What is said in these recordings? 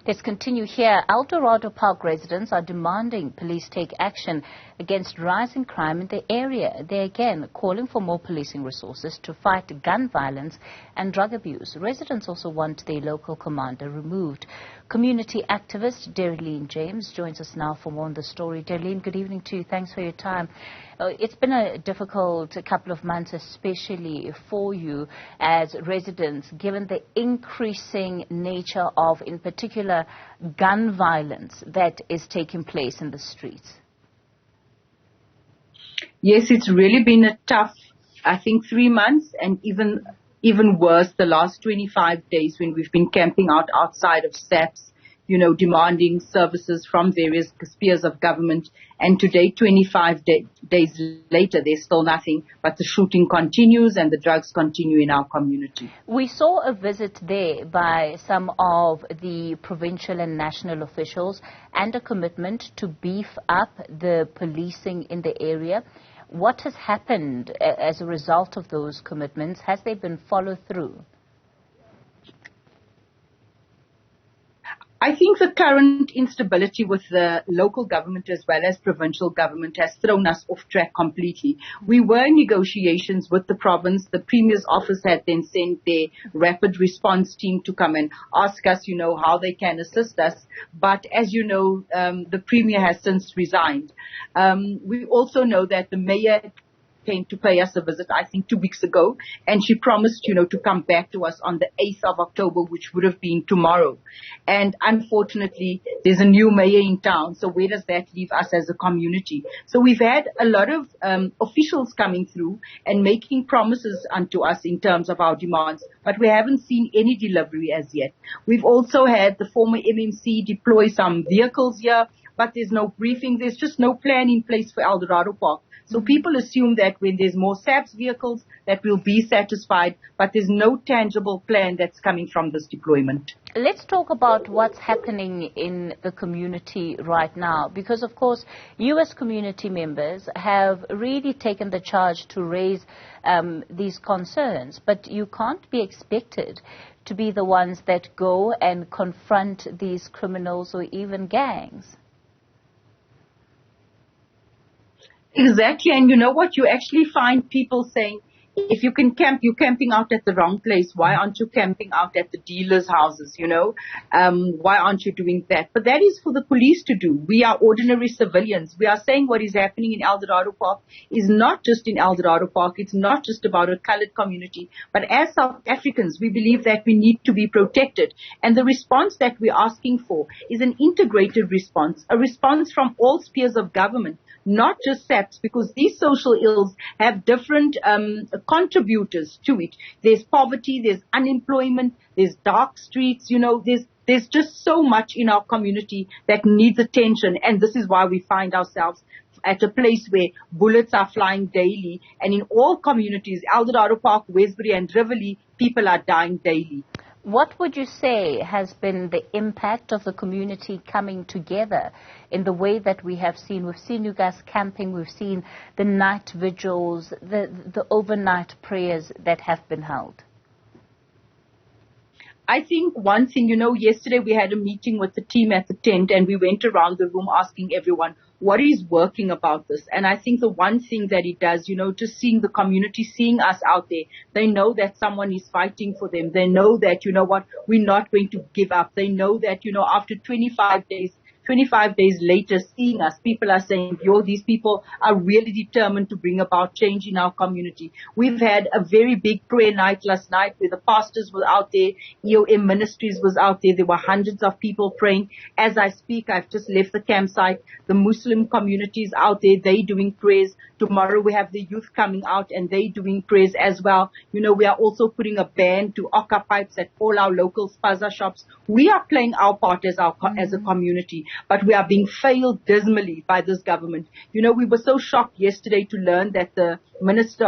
Let's continue here. Eldorado Park residents are demanding police take action against rising crime in the area. They're again calling for more policing resources to fight gun violence and drug abuse. Residents also want their local commander removed. Community activist Dereleen James joins us now for more on the story. Dereleen, good evening to you. Thanks for your time. It's been a difficult couple of months, especially for you as residents, given the increasing nature of, in particular, gun violence that is taking place in the streets. Yes, it's really been a tough, I think, 3 months, and even worse, the last 25 days when we've been camping outside of SAPS, demanding services from various spheres of government. And today, 25 days later, there's still nothing, but the shooting continues and the drugs continue in our community. We saw a visit there by some of the provincial and national officials and a commitment to beef up the policing in the area. What has happened as a result of those commitments? Has they been followed through? I think the current instability with the local government as well as provincial government has thrown us off track completely. We were in negotiations with the province. The Premier's office had then sent their rapid response team to come and ask us, how they can assist us. But as you know, the Premier has since resigned. We also know that the Mayor came to pay us a visit, I think 2 weeks ago, and she promised, to come back to us on the 8th of October, which would have been tomorrow. And unfortunately, there's a new mayor in town, so where does that leave us as a community? So we've had a lot of officials coming through and making promises unto us in terms of our demands, but we haven't seen any delivery as yet. We've also had the former MMC deploy some vehicles here, but there's no briefing. There's just no plan in place for Eldorado Park. So people assume that when there's more SAPS vehicles, that we'll be satisfied, but there's no tangible plan that's coming from this deployment. Let's talk about what's happening in the community right now, because, of course, you as community members have really taken the charge to raise these concerns, but you can't be expected to be the ones that go and confront these criminals or even gangs. Exactly. And you know what? You actually find people saying, if you can camp, you're camping out at the wrong place. Why aren't you camping out at the dealers' houses, Why aren't you doing that? But that is for the police to do. We are ordinary civilians. We are saying what is happening in Eldorado Park is not just in Eldorado Park. It's not just about a colored community. But as South Africans, we believe that we need to be protected. And the response that we're asking for is an integrated response, a response from all spheres of government, not just SAPS, because these social ills have different contributors to it. There's poverty, there's unemployment, there's dark streets, there's just so much in our community that needs attention. And this is why we find ourselves at a place where bullets are flying daily. And in all communities, Eldorado Park, Westbury and Rivoli, people are dying daily. What would you say has been the impact of the community coming together in the way that we have seen? We've seen you guys camping, we've seen the night vigils, the overnight prayers that have been held. I think one thing, yesterday we had a meeting with the team at the tent and we went around the room asking everyone, what is working about this? And I think the one thing that it does, just seeing the community, seeing us out there, they know that someone is fighting for them. They know that, we're not going to give up. They know that, after 25 days later, seeing us, people are saying, these people are really determined to bring about change in our community. We've had a very big prayer night last night where the pastors were out there, EOM Ministries was out there. There were hundreds of people praying. As I speak, I've just left the campsite. The Muslim communities out there, they doing prayers. Tomorrow we have the youth coming out and they doing prayers as well. We are also putting a ban to Oka pipes at all our local spaza shops. We are playing our part as a community. But we are being failed dismally by this government. We were so shocked yesterday to learn that the Minister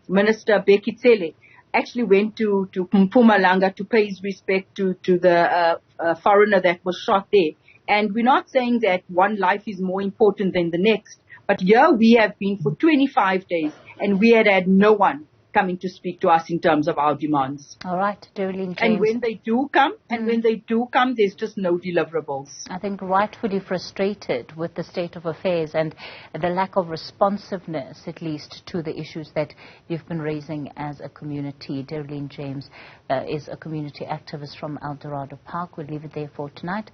Bekitsele actually went to Mpumalanga to pay his respect to the foreigner that was shot there. And we're not saying that one life is more important than the next. But here we have been for 25 days and we had no one coming to speak to us in terms of our demands. All right, Dereleen James. And when they do come, there's just no deliverables. I think rightfully frustrated with the state of affairs and the lack of responsiveness, at least, to the issues that you've been raising as a community. Dereleen James is a community activist from Eldorado Park. We'll leave it there for tonight.